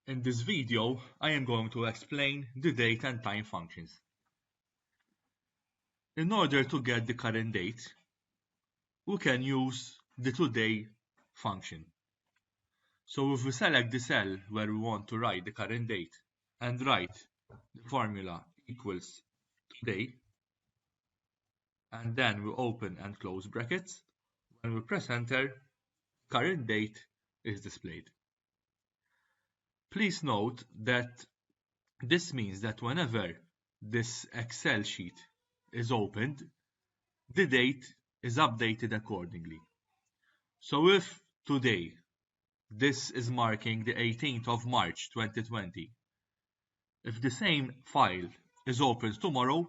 In this video, I am going to explain the date and time functions. In order to get the current date, we can use the today function. So if we select the cell where we want to write the current date and write the formula equals today, and then we open and close brackets, when we press enter, current date is displayed. Please note that this means that whenever this Excel sheet is opened, the date is updated accordingly. So if today this is marking the 18th of March 2020, if the same file is opened tomorrow,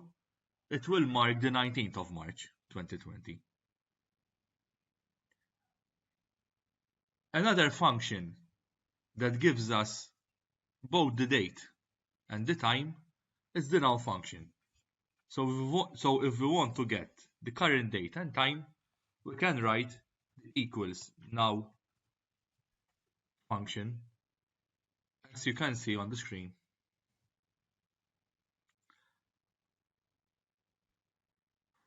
it will mark the 19th of March 2020. Another function that gives us both the date and the time is the null function. So if we want to get the current date and time, we can write equals null function, as you can see on the screen.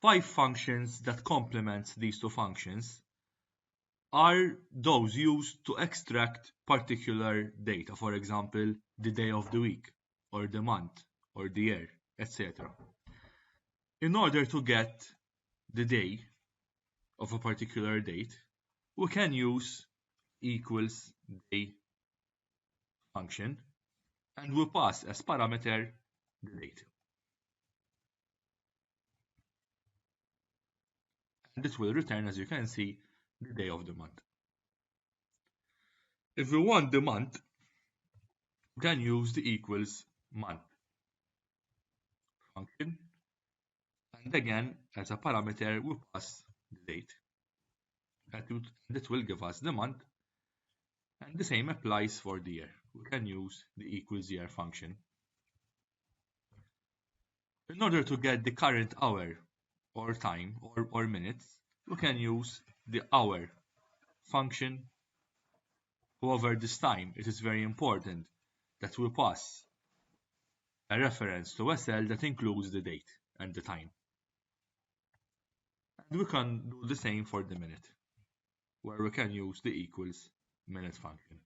Five functions that complement these two functions are those used to extract particular data, for example, the day of the week, or the month, or the year, etc. In order to get the day of a particular date, we can use equals day function, and we pass as parameter the date. And this will return, as you can see, the day of the month. If we want the month, we can use the equals month function, and again, as a parameter, we pass the date. And it will give us the month, and the same applies for the year. We can use the equals year function. In order to get the current hour or time or minutes, we can use the hour function. However, this time it is very important that we pass a reference to a cell that includes the date and the time. And we can do the same for the minute, where we can use the equals minute function.